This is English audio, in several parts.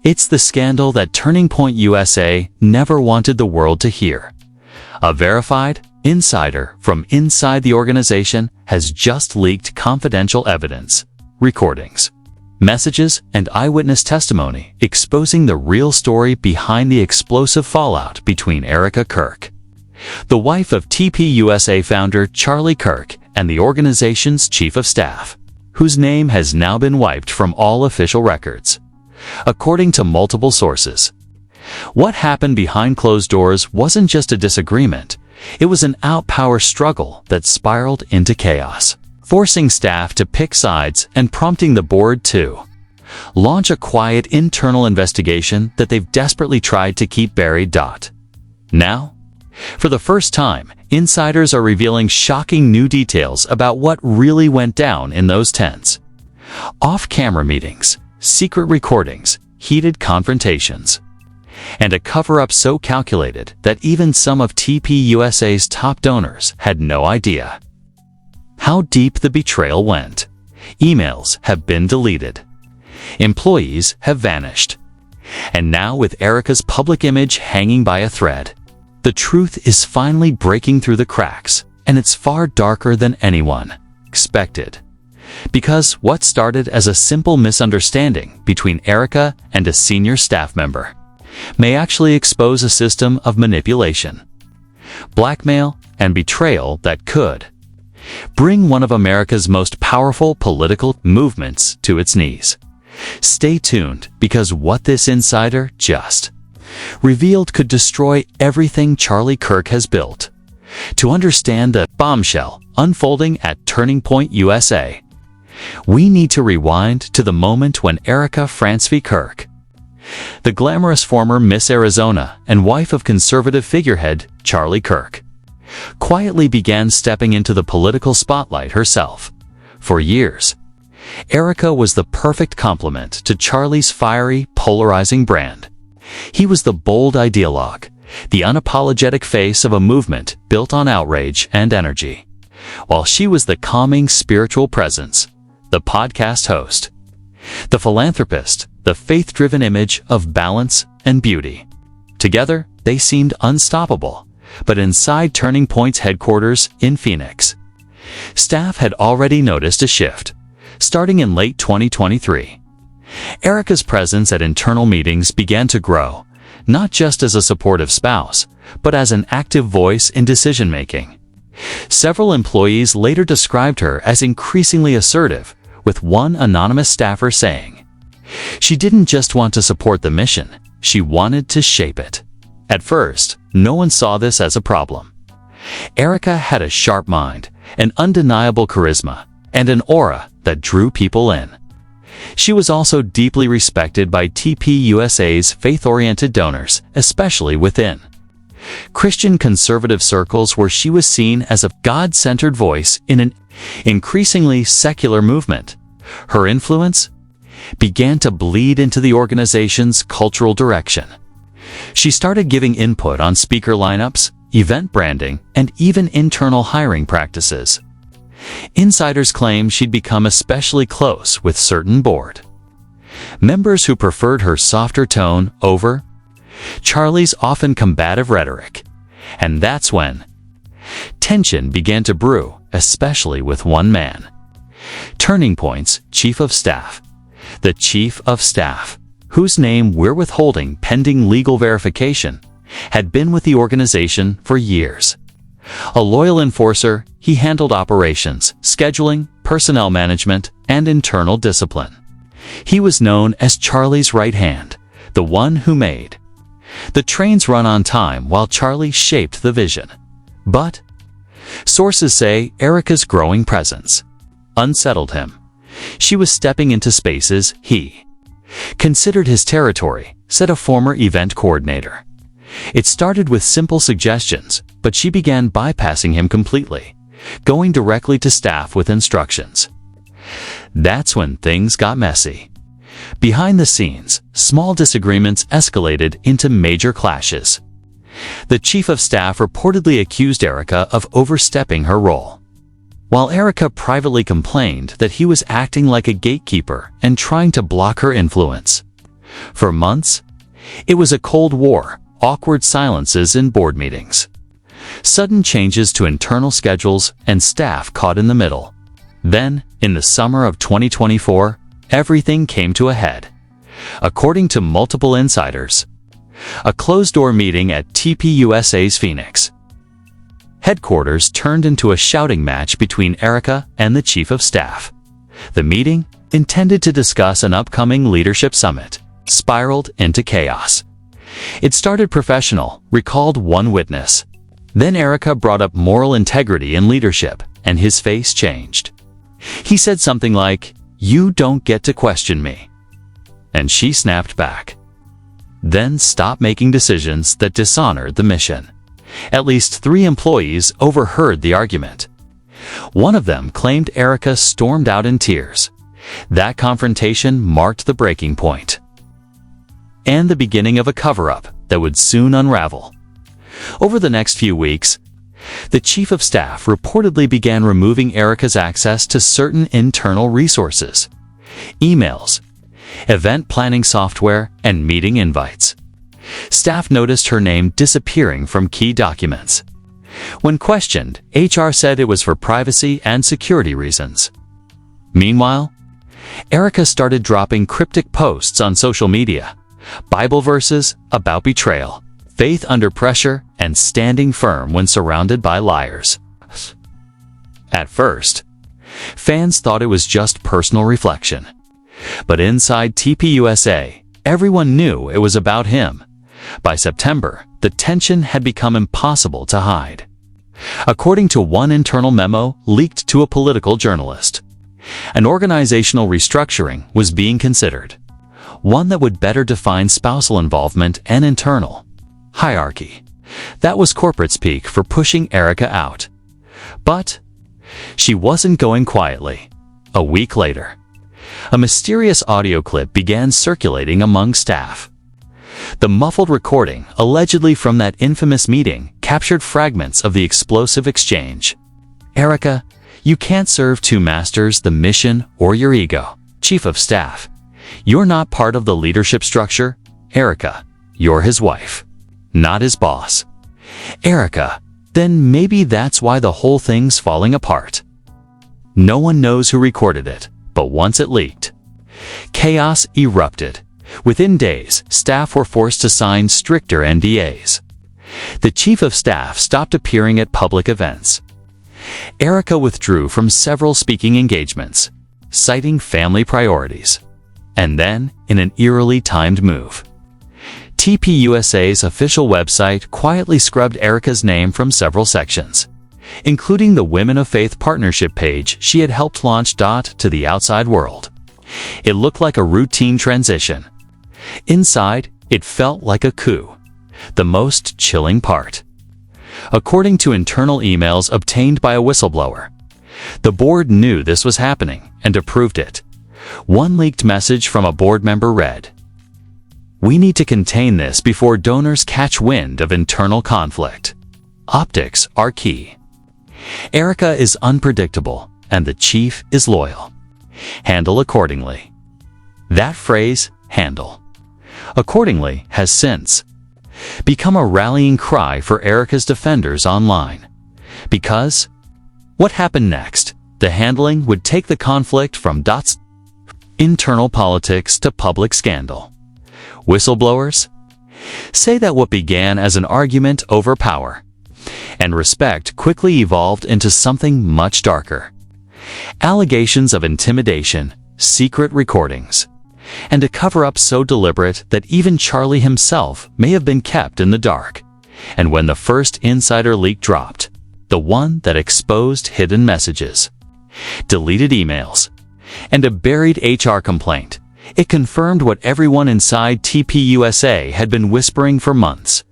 It's the scandal that Turning Point USA never wanted the world to hear. A verified insider from inside the organization has just leaked confidential evidence, recordings, messages, and eyewitness testimony exposing the real story behind the explosive fallout between Erika Kirk, the wife of TPUSA founder Charlie Kirk, and the organization's chief of staff, whose name has now been wiped from all official records. According to multiple sources, what happened behind closed doors wasn't just a disagreement, it was an out-power struggle that spiraled into chaos, forcing staff to pick sides and prompting the board to launch a quiet internal investigation that they've desperately tried to keep buried. Now, for the first time, insiders are revealing shocking new details about what really went down in those tents. Off-camera meetings, secret recordings, heated confrontations, and a cover-up so calculated that even some of TPUSA's top donors had no idea how deep the betrayal went. Emails have been deleted. Employees have vanished. And now, with Erika's public image hanging by a thread, the truth is finally breaking through the cracks, and it's far darker than anyone expected. Because what started as a simple misunderstanding between Erika and a senior staff member may actually expose a system of manipulation, blackmail, and betrayal that could bring one of America's most powerful political movements to its knees. Stay tuned, because what this insider just revealed could destroy everything Charlie Kirk has built. To understand the bombshell unfolding at Turning Point USA, we need to rewind to the moment when Erika Kirk, the glamorous former Miss Arizona and wife of conservative figurehead Charlie Kirk, quietly began stepping into the political spotlight herself. For years, Erika was the perfect complement to Charlie's fiery, polarizing brand. He was the bold ideologue, the unapologetic face of a movement built on outrage and energy, while she was the calming spiritual presence, the podcast host, the philanthropist, the faith-driven image of balance and beauty. Together, they seemed unstoppable, but inside Turning Point's headquarters in Phoenix, staff had already noticed a shift. Starting in late 2023, Erika's presence at internal meetings began to grow, not just as a supportive spouse, but as an active voice in decision-making. Several employees later described her as increasingly assertive, with one anonymous staffer saying, "She didn't just want to support the mission, she wanted to shape it." At first, no one saw this as a problem. Erika had a sharp mind, an undeniable charisma, and an aura that drew people in. She was also deeply respected by TPUSA's faith-oriented donors, especially within Christian conservative circles, where she was seen as a God-centered voice in an increasingly secular movement. Her influence began to bleed into the organization's cultural direction. She started giving input on speaker lineups, event branding, and even internal hiring practices. Insiders claim she'd become especially close with certain board members who preferred her softer tone over Charlie's often combative rhetoric. And that's when tension began to brew, especially with one man, Turning Point's chief of staff. The chief of staff, whose name we're withholding pending legal verification, had been with the organization for years. A loyal enforcer, he handled operations, scheduling, personnel management, and internal discipline. He was known as Charlie's right hand, the one who made the trains run on time while Charlie shaped the vision. But sources say Erika's growing presence unsettled him. She was stepping into spaces he considered his territory, said a former event coordinator. It started with simple suggestions, but she began bypassing him completely, going directly to staff with instructions. That's when things got messy. Behind the scenes, small disagreements escalated into major clashes. The chief of staff reportedly accused Erika of overstepping her role, while Erika privately complained that he was acting like a gatekeeper and trying to block her influence. For months, it was a cold war, awkward silences in board meetings, sudden changes to internal schedules, and staff caught in the middle. Then, in the summer of 2024, everything came to a head. According to multiple insiders, a closed-door meeting at TPUSA's Phoenix headquarters turned into a shouting match between Erika and the Chief of Staff. The meeting, intended to discuss an upcoming leadership summit, spiraled into chaos. It started professional, recalled one witness. Then Erika brought up moral integrity and leadership, and his face changed. He said something like, "You don't get to question me." And she snapped back. Then stop making decisions that dishonored the mission. At least 3 employees overheard the argument. One of them claimed Erika stormed out in tears. That confrontation marked the breaking point, and the beginning of a cover-up that would soon unravel. Over the next few weeks, the Chief of Staff reportedly began removing Erika's access to certain internal resources, emails, event planning software, and meeting invites. Staff noticed her name disappearing from key documents. When questioned, HR said it was for privacy and security reasons. Meanwhile, Erika started dropping cryptic posts on social media, Bible verses about betrayal, faith under pressure, and standing firm when surrounded by liars. At first, fans thought it was just personal reflection. But inside TPUSA, everyone knew it was about him. By September, the tension had become impossible to hide. According to one internal memo leaked to a political journalist, an organizational restructuring was being considered, one that would better define spousal involvement and internal hierarchy. That was corporate speak for pushing Erika out. But she wasn't going quietly. A week later, a mysterious audio clip began circulating among staff. The muffled recording, allegedly from that infamous meeting, captured fragments of the explosive exchange. "Erika, you can't serve 2 masters, the mission or your ego. Chief of Staff, you're not part of the leadership structure. Erika, you're his wife, not his boss. Erika, then maybe that's why the whole thing's falling apart." No one knows who recorded it, but once it leaked, chaos erupted. Within days, staff were forced to sign stricter NDAs. The Chief of Staff stopped appearing at public events. Erika withdrew from several speaking engagements, citing family priorities. And then, in an eerily timed move, TPUSA's official website quietly scrubbed Erika's name from several sections, including the Women of Faith partnership page she had helped launch. To the outside world, it looked like a routine transition. Inside, it felt like a coup. The most chilling part, according to internal emails obtained by a whistleblower, the board knew this was happening and approved it. One leaked message from a board member read, "We need to contain this before donors catch wind of internal conflict. Optics are key. Erika is unpredictable, and the chief is loyal. Handle accordingly." That phrase, "handle accordingly," has since become a rallying cry for Erika's defenders online. Because what happened next? The handling would take the conflict from internal politics to public scandal. Whistleblowers say that what began as an argument over power and respect quickly evolved into something much darker. Allegations of intimidation, secret recordings, and a cover-up so deliberate that even Charlie himself may have been kept in the dark. And when the first insider leak dropped, the one that exposed hidden messages, deleted emails, and a buried HR complaint, it confirmed what everyone inside TPUSA had been whispering for months.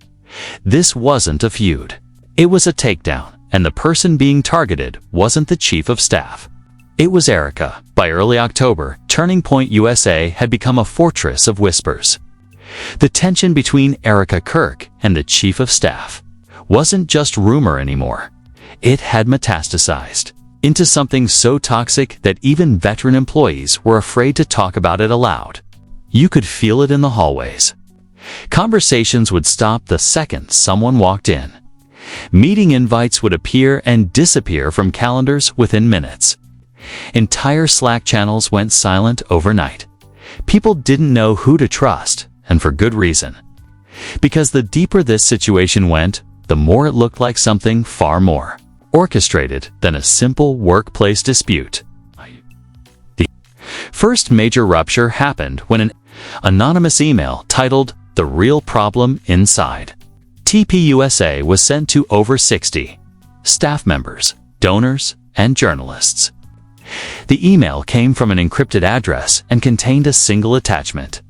This wasn't a feud. It was a takedown, and the person being targeted wasn't the Chief of Staff. It was Erika. By early October, Turning Point USA had become a fortress of whispers. The tension between Erika Kirk and the Chief of Staff wasn't just rumor anymore. It had metastasized into something so toxic that even veteran employees were afraid to talk about it aloud. You could feel it in the hallways. Conversations would stop the second someone walked in. Meeting invites would appear and disappear from calendars within minutes. Entire Slack channels went silent overnight. People didn't know who to trust, and for good reason. Because the deeper this situation went, the more it looked like something far more orchestrated than a simple workplace dispute. The first major rupture happened when an anonymous email titled "The Real Problem Inside" TPUSA was sent to over 60 staff members, donors, and journalists. The email came from an encrypted address and contained a single attachment.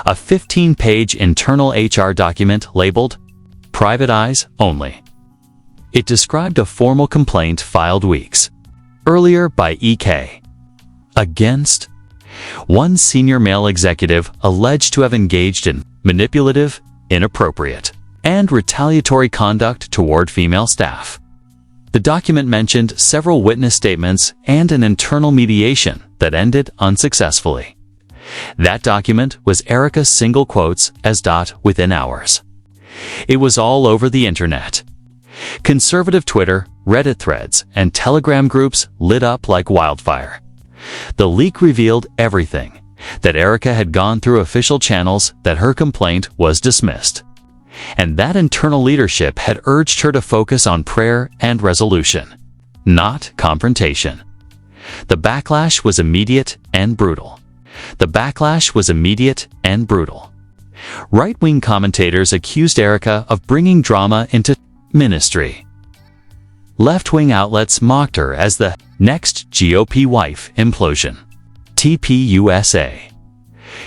A 15-page internal HR document labeled "Private Eyes Only." It described a formal complaint filed weeks earlier by EK against one senior male executive alleged to have engaged in manipulative, inappropriate, and retaliatory conduct toward female staff. The document mentioned several witness statements and an internal mediation that ended unsuccessfully. That document was Erika's single quotes as "within hours." It was all over the internet. Conservative Twitter, Reddit threads, and Telegram groups lit up like wildfire. The leak revealed everything: that Erika had gone through official channels, that her complaint was dismissed, and that internal leadership had urged her to focus on prayer and resolution, not confrontation. The backlash was immediate and brutal. Right-wing commentators accused Erika of bringing drama into ministry. Left-wing outlets mocked her as the next GOP wife implosion. TPUSA.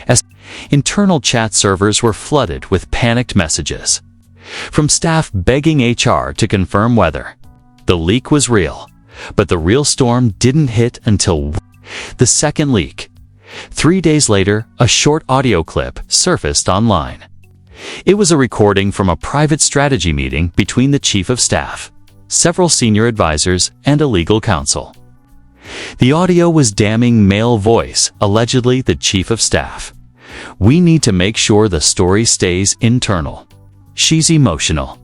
As internal chat servers were flooded with panicked messages from staff begging HR to confirm whether the leak was real, but the real storm didn't hit until the second leak. 3 days later, a short audio clip surfaced online. It was a recording from a private strategy meeting between the chief of staff, several senior advisors, and a legal counsel. The audio was damning male voice, allegedly the chief of staff. "We need to make sure the story stays internal. She's emotional.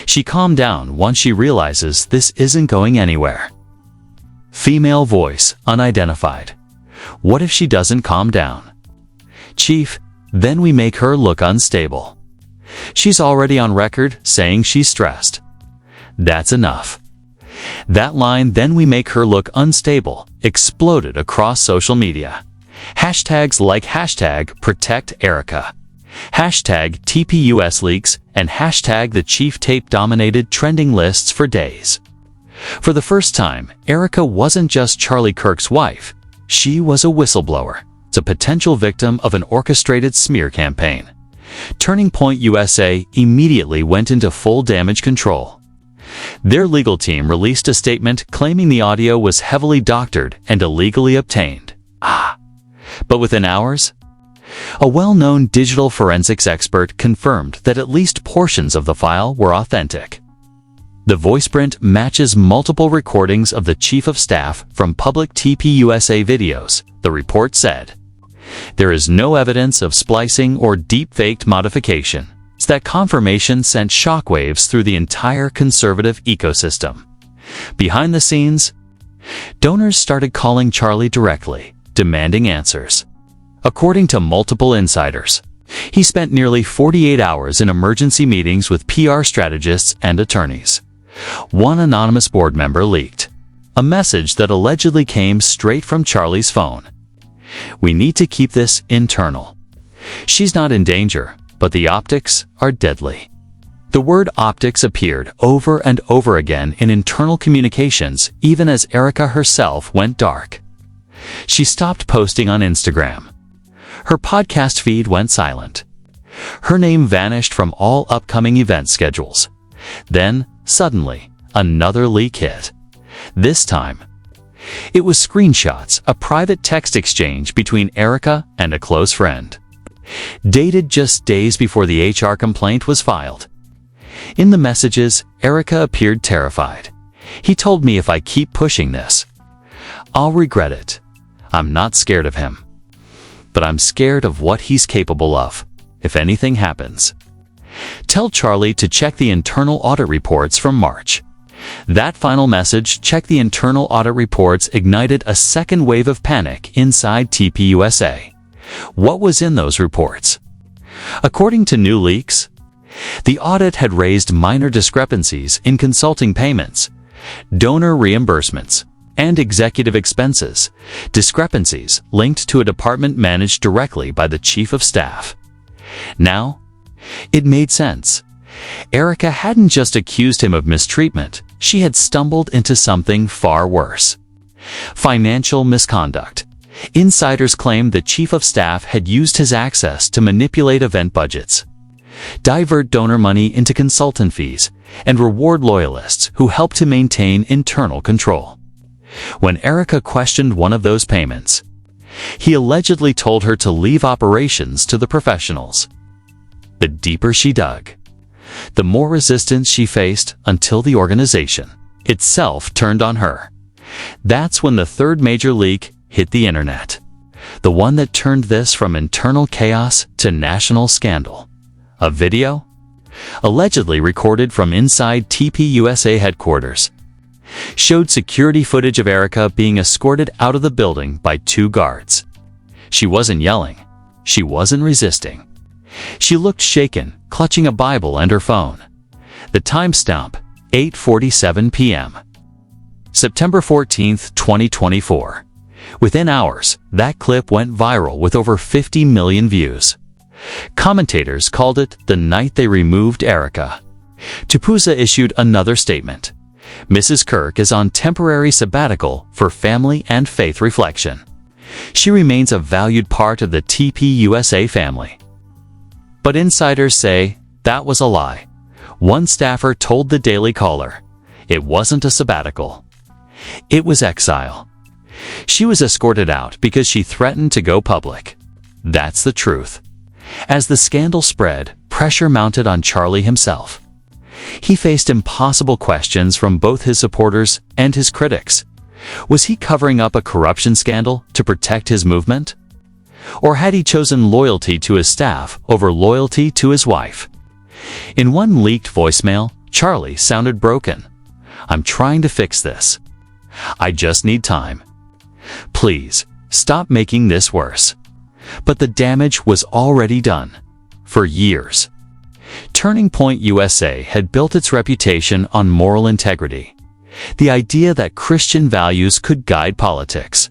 She calmed down once she realizes this isn't going anywhere." Female voice, unidentified. "What if she doesn't calm down? Chief, then we make her look unstable. She's already on record saying she's stressed. That's enough." That line, "then we make her look unstable," exploded across social media. Hashtags like #ProtectErika, #TPUSLeaks, and #the Chief Tape dominated trending lists for days. For the first time, Erika wasn't just Charlie Kirk's wife. She was a whistleblower, a potential victim of an orchestrated smear campaign. Turning Point USA immediately went into full damage control. Their legal team released a statement claiming the audio was heavily doctored and illegally obtained. But within hours, a well-known digital forensics expert confirmed that at least portions of the file were authentic. The voiceprint matches multiple recordings of the chief of staff from public TPUSA videos, the report said. There is no evidence of splicing or deep-faked modification. That confirmation sent shockwaves through the entire conservative ecosystem. Behind the scenes, donors started calling Charlie directly, demanding answers. According to multiple insiders, he spent nearly 48 hours in emergency meetings with PR strategists and attorneys. One anonymous board member leaked a message that allegedly came straight from Charlie's phone. "We need to keep this internal. She's not in danger, but the optics are deadly." The word optics appeared over and over again in internal communications, even as Erika herself went dark. She stopped posting on Instagram. Her podcast feed went silent. Her name vanished from all upcoming event schedules. Then, suddenly, another leak hit. This time, it was screenshots, a private text exchange between Erika and a close friend, dated just days before the HR complaint was filed. In the messages, Erika appeared terrified. "He told me if I keep pushing this, I'll regret it. I'm not scared of him. but I'm scared of what he's capable of, if anything happens. Tell Charlie to check the internal audit reports from March. That final message, check the internal audit reports, ignited a second wave of panic inside TPUSA. What was in those reports? According to new leaks, the audit had raised minor discrepancies in consulting payments, donor reimbursements, and executive expenses, discrepancies linked to a department managed directly by the Chief of Staff. Now, it made sense. Erika hadn't just accused him of mistreatment, she had stumbled into something far worse. Financial misconduct. Insiders claimed the Chief of Staff had used his access to manipulate event budgets, divert donor money into consultant fees, and reward loyalists who helped to maintain internal control. When Erika questioned one of those payments, he allegedly told her to leave operations to the professionals. The deeper she dug, the more resistance she faced until the organization itself turned on her. That's when the third major leak hit the internet. The one that turned this from internal chaos to national scandal. A video, allegedly recorded from inside TPUSA headquarters, showed security footage of Erika being escorted out of the building by 2 guards. She wasn't yelling. She wasn't resisting. She looked shaken, clutching a Bible and her phone. The timestamp, 8:47 p.m. September 14, 2024. Within hours, that clip went viral with over 50 million views. Commentators called it the night they removed Erika. TPUSA issued another statement. Mrs. Kirk is on temporary sabbatical for family and faith reflection. She remains a valued part of the TPUSA family. But insiders say that was a lie. One staffer told the Daily Caller, it wasn't a sabbatical. It was exile. She was escorted out because she threatened to go public. That's the truth. As the scandal spread, pressure mounted on Charlie himself. He faced impossible questions from both his supporters and his critics. Was he covering up a corruption scandal to protect his movement? Or had he chosen loyalty to his staff over loyalty to his wife? In one leaked voicemail, Charlie sounded broken. I'm trying to fix this. I just need time. Please, stop making this worse. But the damage was already done. For years. Turning Point USA had built its reputation on moral integrity. The idea that Christian values could guide politics.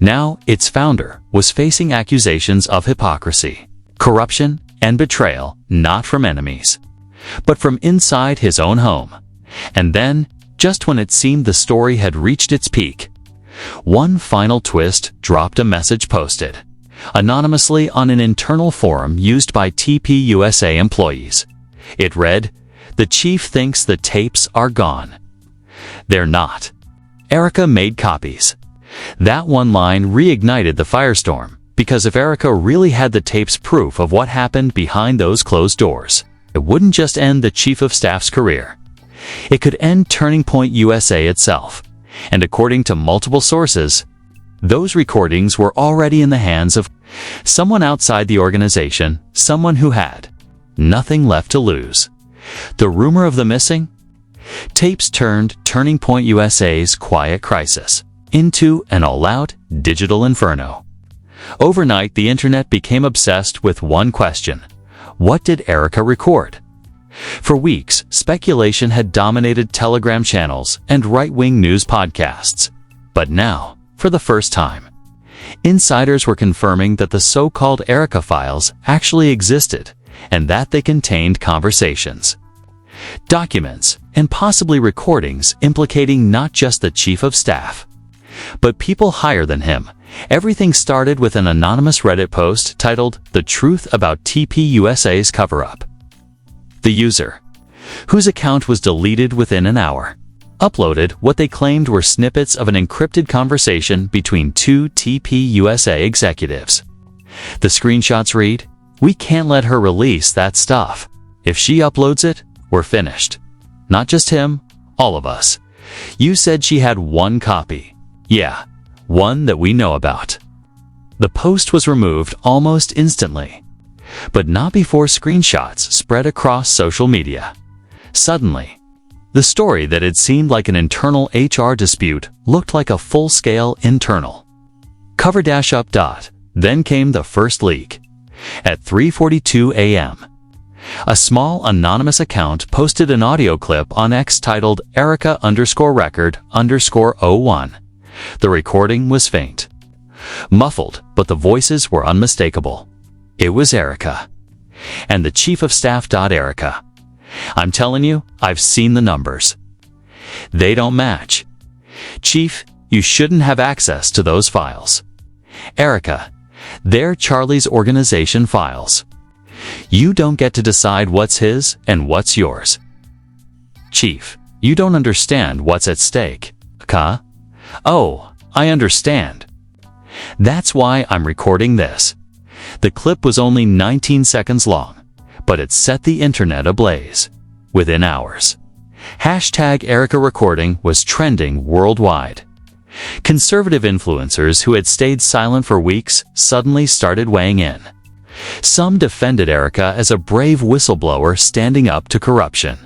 Now, its founder was facing accusations of hypocrisy, corruption, and betrayal, not from enemies, but from inside his own home. And then, just when it seemed the story had reached its peak, one final twist dropped a message posted anonymously on an internal forum used by TPUSA employees. It read, "The chief thinks the tapes are gone." They're not. Erika made copies. That one line reignited the firestorm, because if Erika really had the tapes proof of what happened behind those closed doors, it wouldn't just end the Chief of Staff's career. It could end Turning Point USA itself. And according to multiple sources, those recordings were already in the hands of someone outside the organization, someone who had nothing left to lose. The rumor of the missing tapes turned Turning Point USA's quiet crisis into an all-out digital inferno. Overnight, the internet became obsessed with one question: what did Erika record? For weeks, speculation had dominated Telegram channels and right-wing news podcasts. But now, for the first time, insiders were confirming that the so-called Erika files actually existed and that they contained conversations, documents, and possibly recordings implicating not just the Chief of Staff, but people higher than him. Everything started with an anonymous Reddit post titled "The Truth About TPUSA's Cover-Up." The user, whose account was deleted within an hour, uploaded what they claimed were snippets of an encrypted conversation between 2 TPUSA executives. The screenshots read, "We can't let her release that stuff. If she uploads it, we're finished. Not just him, all of us. You said she had one copy. Yeah, one that we know about." The post was removed almost instantly, but not before screenshots spread across social media. Suddenly, the story that had seemed like an internal HR dispute looked like a full-scale internal cover-up. Then came the first leak. At 3:42 a.m., a small anonymous account posted an audio clip on X titled Erika_record_01. The recording was faint, muffled, but the voices were unmistakable. It was Erika. And the chief of staff. Erika. I'm telling you, I've seen the numbers. They don't match. Chief, you shouldn't have access to those files. Erika, they're Charlie's organization files. You don't get to decide what's his and what's yours. Chief, you don't understand what's at stake. Oh, I understand. That's why I'm recording this. The clip was only 19 seconds long, but it set the internet ablaze. Within hours, #Erika recording was trending worldwide. Conservative influencers who had stayed silent for weeks suddenly started weighing in. Some defended Erika as a brave whistleblower standing up to corruption.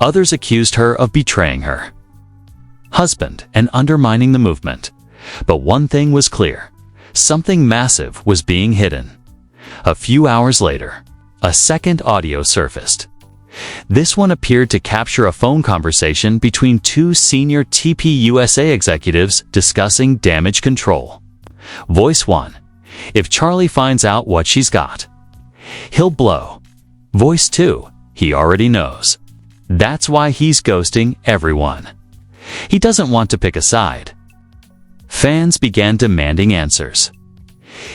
Others accused her of betraying her husband and undermining the movement. But one thing was clear: something massive was being hidden. A few hours later, a second audio surfaced. This one appeared to capture a phone conversation between two senior TPUSA executives discussing damage control. Voice 1. If Charlie finds out what she's got, he'll blow. Voice 2. He already knows. That's why he's ghosting everyone. He doesn't want to pick a side. Fans began demanding answers.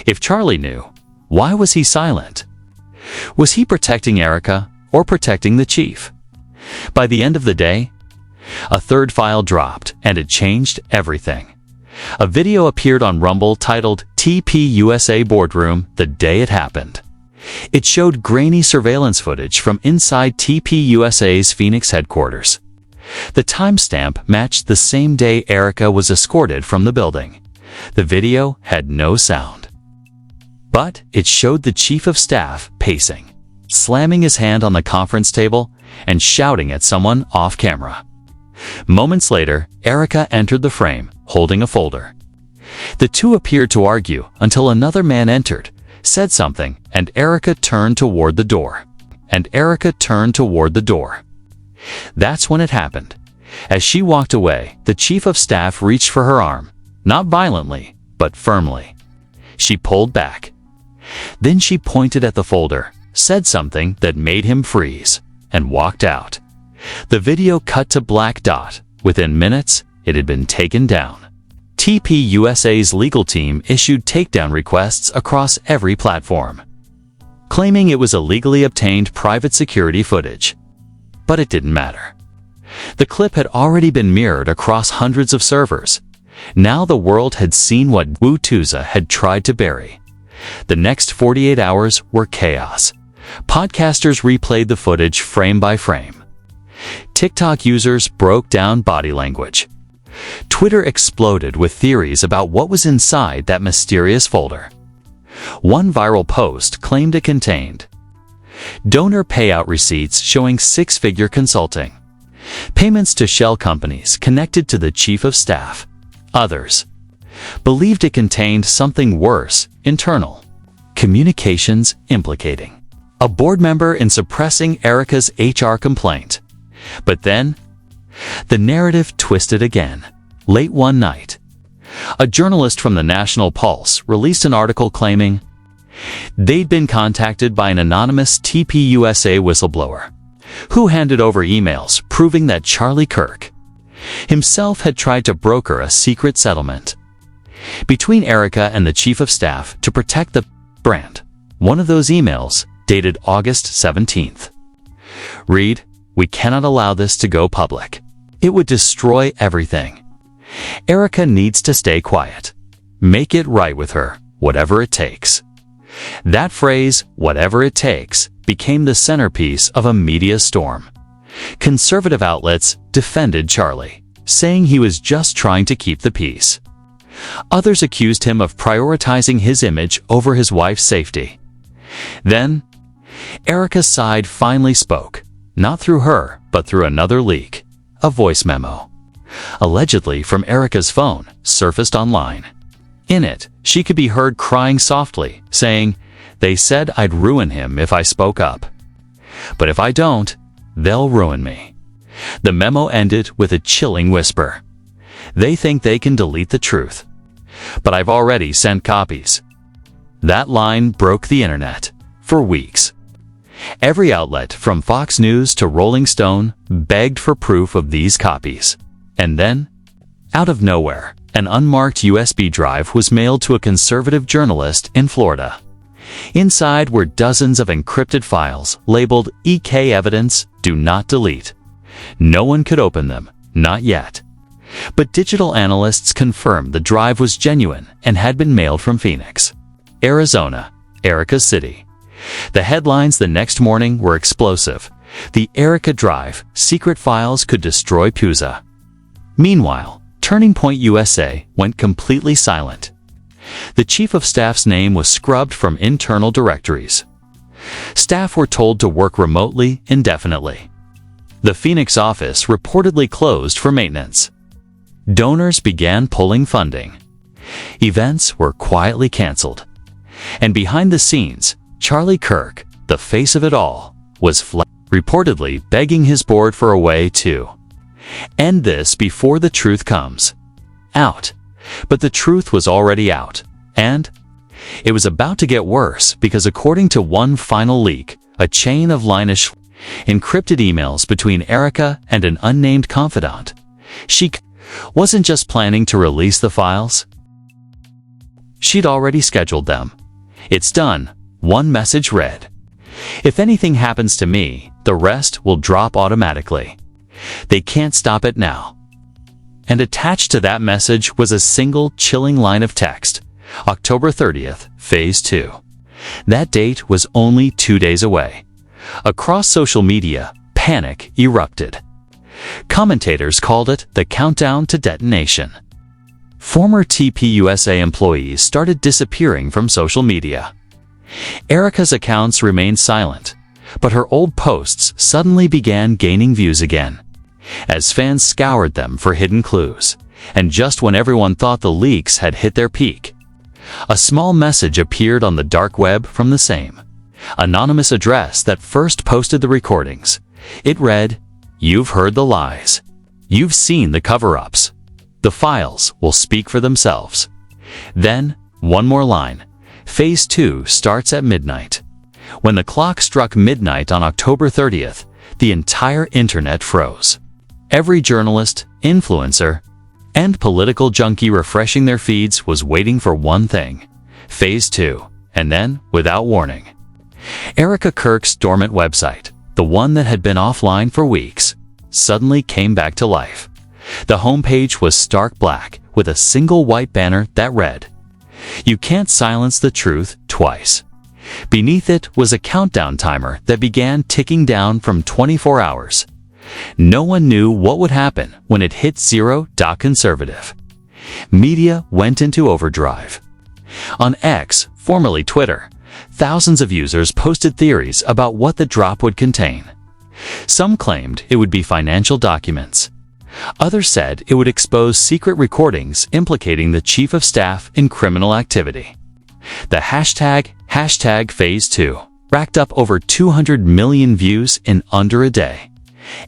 If Charlie knew, why was he silent? Was he protecting Erika or protecting the chief? By the end of the day, a third file dropped, and it changed everything. A video appeared on Rumble titled TPUSA Boardroom the day it happened. It showed grainy surveillance footage from inside TPUSA's Phoenix headquarters. The timestamp matched the same day Erika was escorted from the building. The video had no sound, but it showed the chief of staff pacing, slamming his hand on the conference table and shouting at someone off camera. Moments later, Erika entered the frame, holding a folder. The two appeared to argue until another man entered, said something, and Erika turned toward the door. That's when it happened. As she walked away, the chief of staff reached for her arm, not violently, but firmly. She pulled back. Then she pointed at the folder, said something that made him freeze, and walked out. The video cut to black. Within minutes, it had been taken down. TPUSA's legal team issued takedown requests across every platform, claiming it was illegally obtained private security footage. But it didn't matter. The clip had already been mirrored across hundreds of servers. Now the world had seen what TPUSA had tried to bury. The next 48 hours were chaos. Podcasters replayed the footage frame by frame. TikTok users broke down body language. Twitter exploded with theories about what was inside that mysterious folder. One viral post claimed it contained donor payout receipts showing six-figure consulting, payments to shell companies connected to the chief of staff. Others believed it contained something worse, internal communications implicating a board member in suppressing Erika's HR complaint. But then, the narrative twisted again. Late one night, a journalist from the National Pulse released an article claiming they'd been contacted by an anonymous TPUSA whistleblower who handed over emails proving that Charlie Kirk himself had tried to broker a secret settlement between Erika and the chief of staff to protect the brand. One of those emails, dated August 17th, read, "We cannot allow this to go public. It would destroy everything. Erika needs to stay quiet. Make it right with her, whatever it takes." That phrase, "whatever it takes," became the centerpiece of a media storm. Conservative outlets defended Charlie, saying he was just trying to keep the peace, Others accused him of prioritizing his image over his wife's safety. Then, Erika's side finally spoke, not through her, but through another leak, a voice memo, allegedly from Erika's phone, surfaced online. In it, she could be heard crying softly, saying, "They said I'd ruin him if I spoke up. But if I don't, they'll ruin me." The memo ended with a chilling whisper. "They think they can delete the truth. But I've already sent copies." That line broke the internet for weeks. Every outlet, from Fox News to Rolling Stone, begged for proof of these copies. And then, out of nowhere, an unmarked USB drive was mailed to a conservative journalist in Florida. Inside were dozens of encrypted files labeled EK Evidence, Do Not Delete. No one could open them, not yet. But digital analysts confirmed the drive was genuine and had been mailed from Phoenix, Arizona, Erika's city. The headlines the next morning were explosive. The Erika Drive, secret files could destroy TPUSA. Meanwhile, Turning Point USA went completely silent. The chief of staff's name was scrubbed from internal directories. Staff were told to work remotely indefinitely. The Phoenix office reportedly closed for maintenance. Donors began pulling funding. Events were quietly canceled. And behind the scenes, Erika Kirk, the face of it all, was reportedly begging his board for a way to end this before the truth comes out. But the truth was already out, and it was about to get worse because according to one final leak, a chain of line-ish encrypted emails between Erika and an unnamed confidant, she wasn't just planning to release the files. She'd already scheduled them. "It's done," one message read. "If anything happens to me, the rest will drop automatically. They can't stop it now." And attached to that message was a single chilling line of text. October 30th, Phase 2. That date was only 2 days away. Across social media, panic erupted. Commentators called it the countdown to detonation. Former TPUSA employees started disappearing from social media. Erika's accounts remained silent, but her old posts suddenly began gaining views again, as fans scoured them for hidden clues. And just when everyone thought the leaks had hit their peak, a small message appeared on the dark web from the same anonymous address that first posted the recordings. It read, "You've heard the lies. You've seen the cover-ups. The files will speak for themselves." Then, one more line. Phase 2 starts at midnight. When the clock struck midnight on October 30th, the entire internet froze. Every journalist, influencer, and political junkie refreshing their feeds was waiting for one thing: Phase 2. And then, without warning, Erika Kirk's dormant website, the one that had been offline for weeks, suddenly came back to life. The homepage was stark black, with a single white banner that read, "You can't silence the truth twice." Beneath it was a countdown timer that began ticking down from 24 hours. No one knew what would happen when it hit 0. Conservative media went into overdrive. On X, formerly Twitter, thousands of users posted theories about what the drop would contain. Some claimed it would be financial documents. Others said it would expose secret recordings implicating the chief of staff in criminal activity. The hashtag Phase 2 racked up over 200 million views in under a day.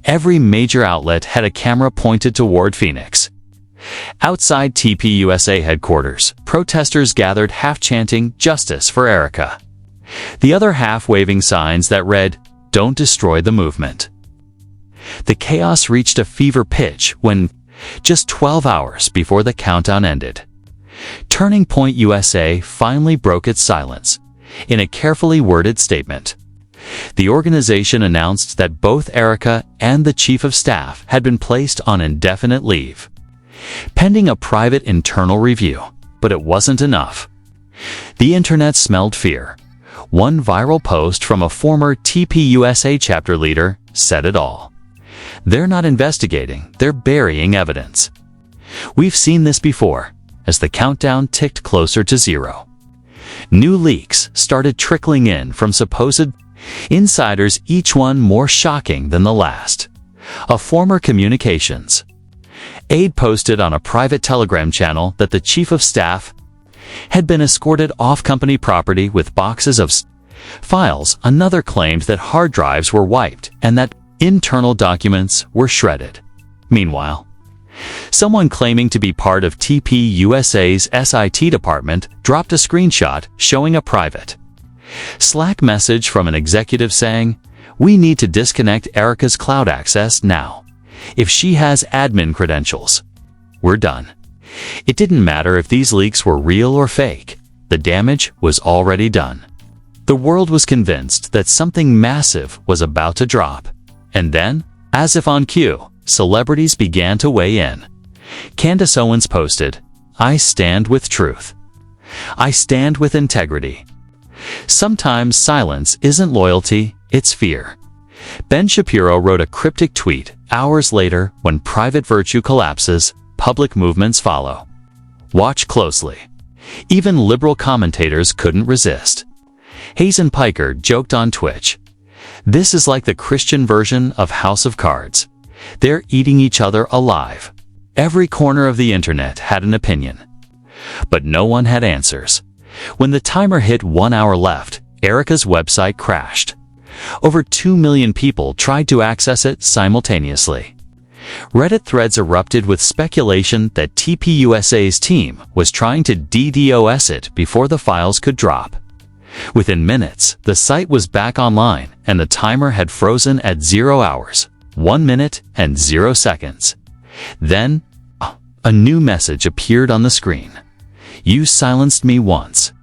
Every major outlet had a camera pointed toward Phoenix. Outside TPUSA headquarters, protesters gathered, half chanting "Justice for Erika," the other half waving signs that read, "Don't destroy the movement." The chaos reached a fever pitch when, just 12 hours before the countdown ended, Turning Point USA finally broke its silence. In a carefully worded statement, the organization announced that both Erika and the chief of staff had been placed on indefinite leave, pending a private internal review. But it wasn't enough. The internet smelled fear. One viral post from a former TPUSA chapter leader said it all. "They're not investigating, they're burying evidence. We've seen this before. as the countdown ticked closer to zero. New leaks started trickling in from supposed insiders, each one more shocking than the last. A former communications aide posted on a private Telegram channel that the chief of staff had been escorted off company property with boxes of files. Another claimed that hard drives were wiped and that internal documents were shredded. Meanwhile, someone claiming to be part of TPUSA's SIT department dropped a screenshot showing a private Slack message from an executive saying, "We need to disconnect Erika's cloud access now. If she has admin credentials, we're done." It didn't matter if these leaks were real or fake. The damage was already done. The world was convinced that something massive was about to drop. And then, as if on cue, celebrities began to weigh in. Candace Owens posted, "I stand with truth. I stand with integrity." Sometimes silence isn't loyalty, it's fear. Ben Shapiro wrote a cryptic tweet hours later, "When private virtue collapses, public movements follow. Watch closely." Even liberal commentators couldn't resist. Hazen Piker joked on Twitch, "This is like the Christian version of House of Cards. They're eating each other alive." Every corner of the internet had an opinion. But no one had answers. When the timer hit 1 hour left, Erika's website crashed. Over 2 million people tried to access it simultaneously. Reddit threads erupted with speculation that TPUSA's team was trying to DDoS it before the files could drop. Within minutes, the site was back online and the timer had frozen at 0 hours, 1 minute and 0 seconds. Then, a new message appeared on the screen. "You silenced me once.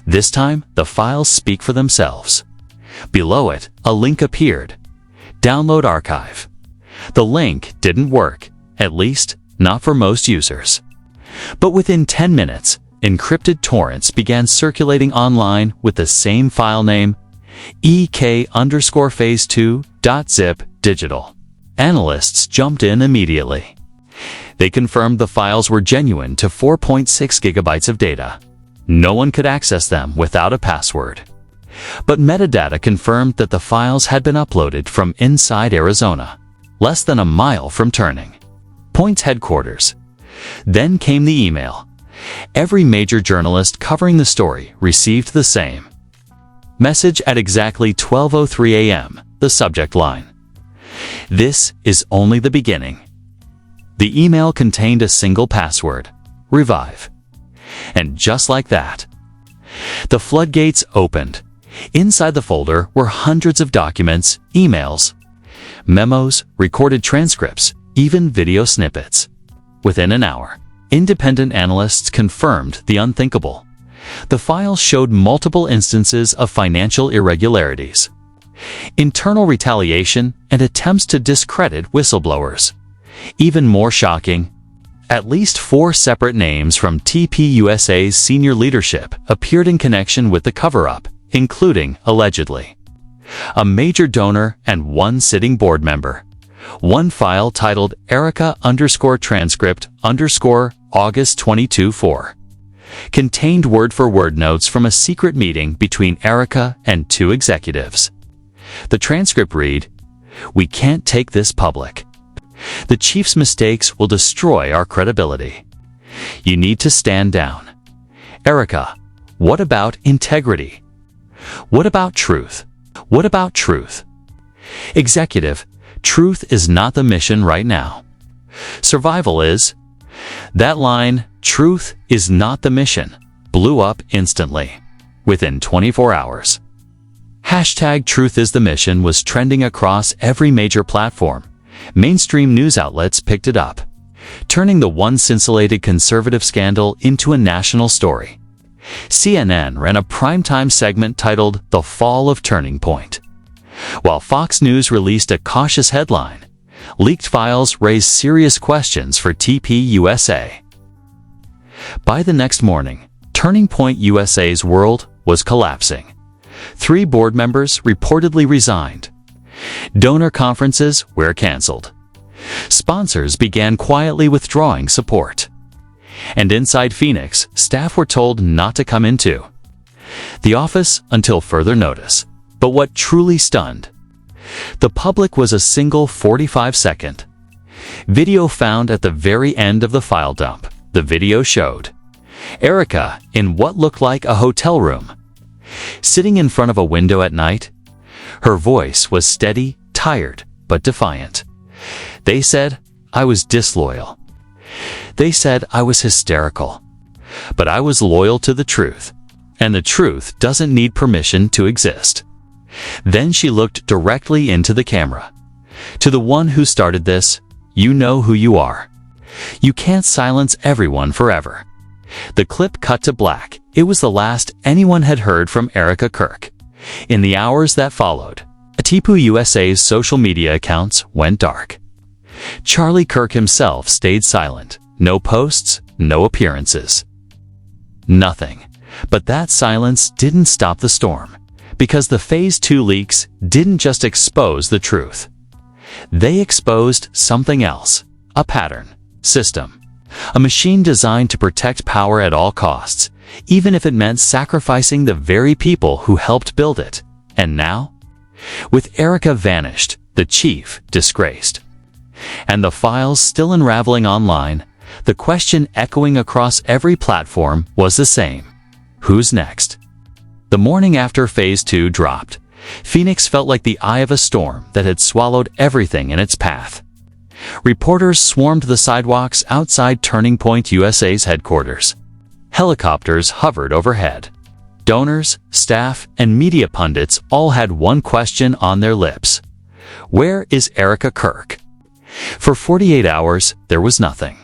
This time, the files speak for themselves." Below it, a link appeared. "Download archive." The link didn't work, at least not for most users. But within 10 minutes, encrypted torrents began circulating online with the same file name, ek_phase2.zip digital. Analysts jumped in immediately. They confirmed the files were genuine to 4.6 gigabytes of data. No one could access them without a password. But metadata confirmed that the files had been uploaded from inside Arizona, less than a mile from Turning Point's headquarters. Then came the email. Every major journalist covering the story received the same message at exactly 12:03 a.m., the subject line. "This is only the beginning." The email contained a single password, "Revive." And just like that, the floodgates opened. Inside the folder were hundreds of documents, emails, memos, recorded transcripts, even video snippets. Within an hour, independent analysts confirmed the unthinkable. The files showed multiple instances of financial irregularities, internal retaliation, and attempts to discredit whistleblowers. Even more shocking, at least 4 separate names from TPUSA's senior leadership appeared in connection with the cover-up, including, allegedly, a major donor and 1 sitting board member. One file titled Erika_transcript_August 22/4 contained word-for-word notes from a secret meeting between Erika and 2 executives. The transcript read, "We can't take this public. The chief's mistakes will destroy our credibility. You need to stand down. Erika, what about integrity? What about truth? What about truth? Executive, truth is not the mission right now. Survival is." That line, "Truth is not the mission," blew up instantly, within 24 hours. Hashtag Truth is the mission was trending across every major platform. Mainstream news outlets picked it up, turning the once-insulated conservative scandal into a national story. CNN ran a primetime segment titled "The Fall of Turning Point," while Fox News released a cautious headline. Leaked files raised serious questions for TPUSA. By the next morning, Turning Point USA's world was collapsing. 3 board members reportedly resigned. Donor conferences were canceled. Sponsors began quietly withdrawing support. And inside Phoenix, staff were told not to come into the office until further notice. But what truly stunned the public was a single 45-second video found at the very end of the file dump. The video showed Erika in what looked like a hotel room, sitting in front of a window at night. Her voice was steady, tired, but defiant. They said I was disloyal. They said I was hysterical. But I was loyal to the truth, and the truth doesn't need permission to exist. Then she looked directly into the camera. To the one who started this, you know who you are. You can't silence everyone forever. The clip cut to black. It was the last anyone had heard from Erika Kirk. In the hours that followed, TPUSA's social media accounts went dark. Charlie Kirk himself stayed silent. No posts, no appearances. Nothing. But that silence didn't stop the storm, because the Phase 2 leaks didn't just expose the truth. They exposed something else, a pattern, system, a machine designed to protect power at all costs, even if it meant sacrificing the very people who helped build it. And now, with Erika vanished, the chief disgraced, and the files still unraveling online, the question echoing across every platform was the same. Who's next? The morning after Phase 2 dropped, Phoenix felt like the eye of a storm that had swallowed everything in its path. Reporters swarmed the sidewalks outside Turning Point USA's headquarters. Helicopters hovered overhead. Donors, staff, and media pundits all had one question on their lips. Where is Erika Kirk? For 48 hours, there was nothing.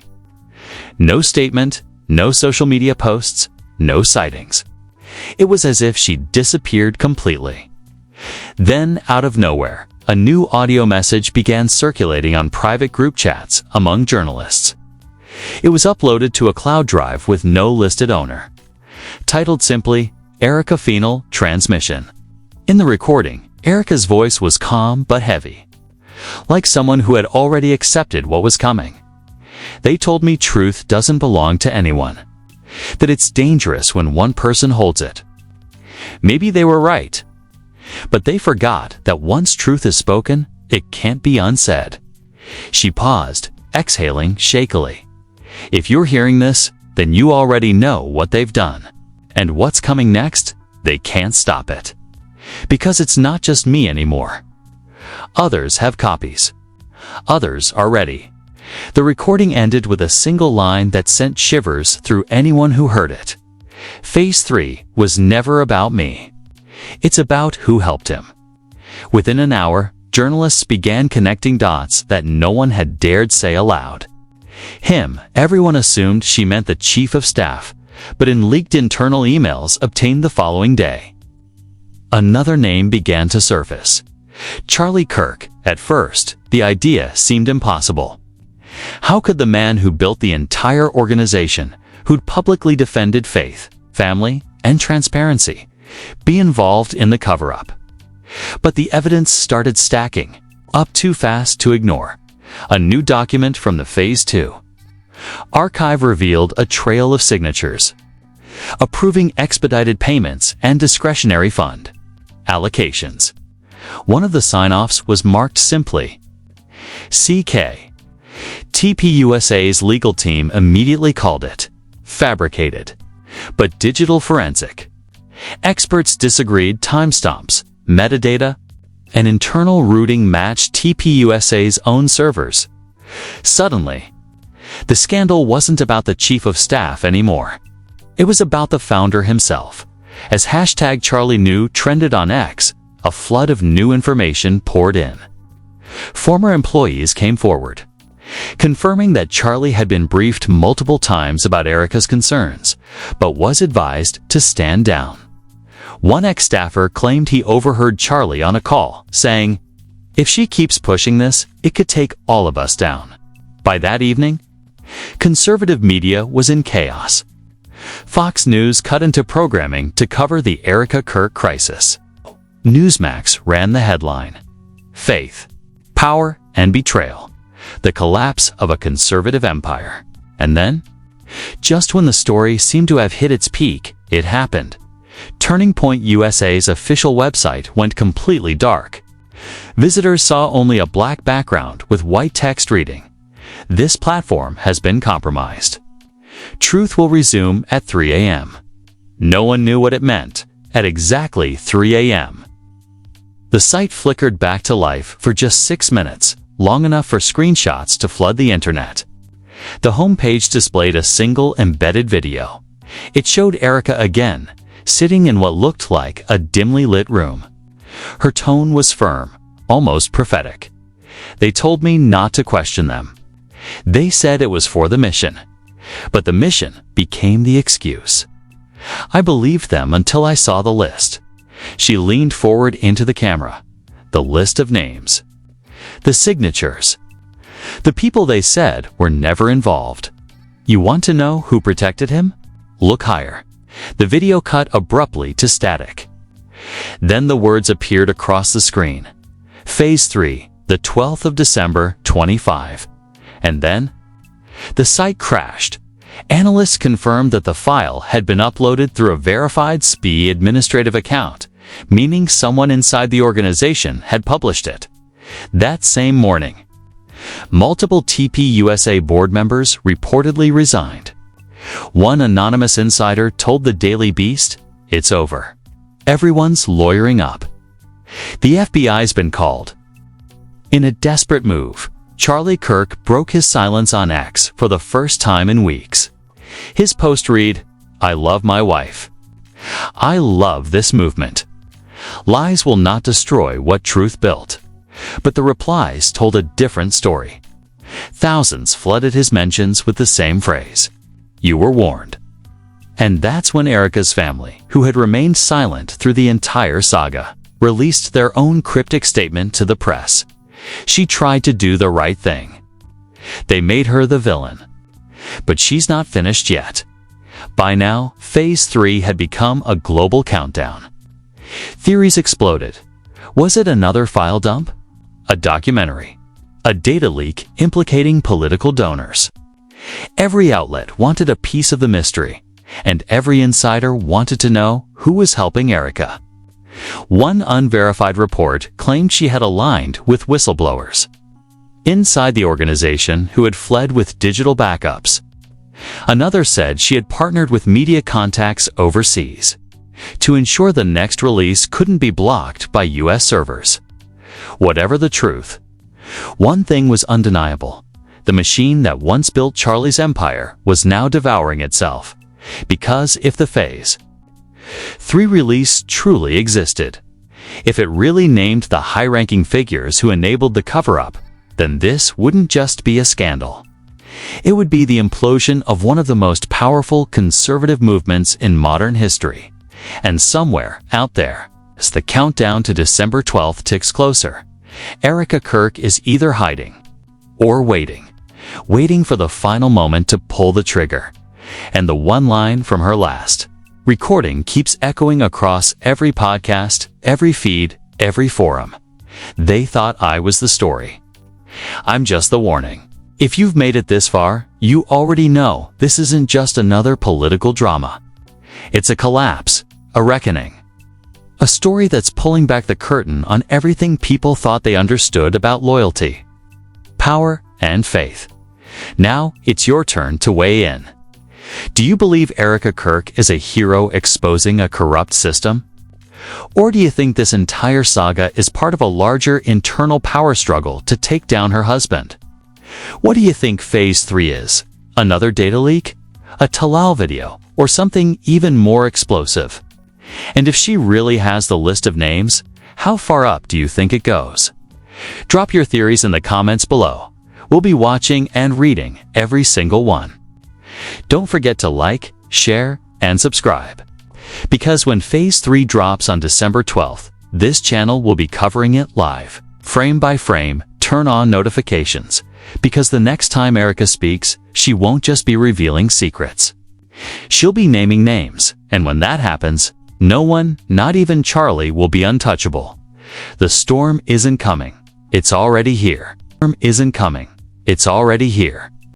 No statement, no social media posts, no sightings. It was as if she disappeared completely. Then, out of nowhere, a new audio message began circulating on private group chats among journalists. It was uploaded to a cloud drive with no listed owner. Titled simply, Erika Final Transmission. In the recording, Erika's voice was calm but heavy, like someone who had already accepted what was coming. They told me truth doesn't belong to anyone, that it's dangerous when one person holds it. Maybe they were right, but they forgot that once truth is spoken, it can't be unsaid. She paused, exhaling shakily. If you're hearing this, then you already know what they've done. And what's coming next? They can't stop it. Because it's not just me anymore. Others have copies. Others are ready. The recording ended with a single line that sent shivers through anyone who heard it. Phase 3 was never about me. It's about who helped him. Within an hour, journalists began connecting dots that no one had dared say aloud. Him, everyone assumed she meant the chief of staff, but in leaked internal emails obtained the following day, another name began to surface. Charlie Kirk. At first, the idea seemed impossible. How could the man who built the entire organization, who'd publicly defended faith, family, and transparency, be involved in the cover-up? But the evidence started stacking, up too fast to ignore. A new document from the Phase 2 archive revealed a trail of signatures, approving expedited payments and discretionary fund allocations. One of the sign-offs was marked simply CK. TPUSA's legal team immediately called it fabricated, but digital forensic. Experts disagreed. Timestamps, metadata, and internal routing matched TPUSA's own servers. Suddenly, the scandal wasn't about the chief of staff anymore. It was about the founder himself. As #CharlieKnew trended on X, a flood of new information poured in. Former employees came forward, confirming that Charlie had been briefed multiple times about Erika's concerns, but was advised to stand down. One ex-staffer claimed he overheard Charlie on a call, saying, "If she keeps pushing this, it could take all of us down." By that evening, conservative media was in chaos. Fox News cut into programming to cover the Erika Kirk crisis. Newsmax ran the headline, "Faith, Power, and Betrayal. The Collapse of a Conservative Empire." And then, Just when the story seemed to have hit its peak, it happened. Turning Point USA's official website went completely dark. Visitors saw only a black background with white text reading, "This platform has been compromised. Truth will resume at 3 a.m." No one knew what it meant at exactly 3 a.m. The site flickered back to life for just 6 minutes, long enough for screenshots to flood the internet. The homepage displayed a single embedded video. It showed Erika again, sitting in what looked like a dimly lit room. Her tone was firm, almost prophetic. "They told me not to question them. They said it was for the mission. But the mission became the excuse. I believed them until I saw the list." She leaned forward into the camera. The list of names. The signatures. The people they said were never involved. You want to know who protected him? Look higher. The video cut abruptly to static. Then the words appeared across the screen. Phase 3, the 12th of December, 25. And then the site crashed. Analysts confirmed that the file had been uploaded through a verified SPI administrative account, meaning someone inside the organization had published it. That same morning, multiple TPUSA board members reportedly resigned. One anonymous insider told the Daily Beast, "It's over. Everyone's lawyering up. The FBI's been called." In a desperate move, Charlie Kirk broke his silence on X for the first time in weeks. His post read, "I love my wife. I love this movement. Lies will not destroy what truth built." But the replies told a different story. Thousands flooded his mentions with the same phrase, "You were warned." And that's when Erika's family, who had remained silent through the entire saga, released their own cryptic statement to the press. She tried to do the right thing. They made her the villain. But she's not finished yet. By now, Phase 3 had become a global countdown. Theories exploded. Was it another file dump? A documentary? A data leak implicating political donors? Every outlet wanted a piece of the mystery, and every insider wanted to know who was helping Erika. One unverified report claimed she had aligned with whistleblowers inside the organization who had fled with digital backups. Another said she had partnered with media contacts overseas to ensure the next release couldn't be blocked by US servers. Whatever the truth, one thing was undeniable. The machine that once built Charlie's empire was now devouring itself. Because if the Phase 3 release truly existed, if it really named the high-ranking figures who enabled the cover-up, then this wouldn't just be a scandal. It would be the implosion of one of the most powerful conservative movements in modern history. And somewhere out there, as the countdown to December 12th ticks closer, Erika Kirk is either hiding or waiting for the final moment to pull the trigger. And the one line from her last recording keeps echoing across every podcast, every feed, every forum. "They thought I was the story. I'm just the warning." If you've made it this far, you already know this isn't just another political drama. It's a collapse, a reckoning. A story that's pulling back the curtain on everything people thought they understood about loyalty, power, and faith. Now, it's your turn to weigh in. Do you believe Erika Kirk is a hero exposing a corrupt system? Or do you think this entire saga is part of a larger internal power struggle to take down her husband? What do you think Phase 3 is? Another data leak? A Talal video? Or something even more explosive? And if she really has the list of names, how far up do you think it goes? Drop your theories in the comments below. We'll be watching and reading every single one. Don't forget to like, share, and subscribe. Because when Phase 3 drops on December 12th, this channel will be covering it live, frame by frame. Turn on notifications, because the next time Erika speaks, she won't just be revealing secrets. She'll be naming names, and when that happens, no one, not even Charlie, will be untouchable. The storm isn't coming. It's already here. The storm isn't coming. It's already here.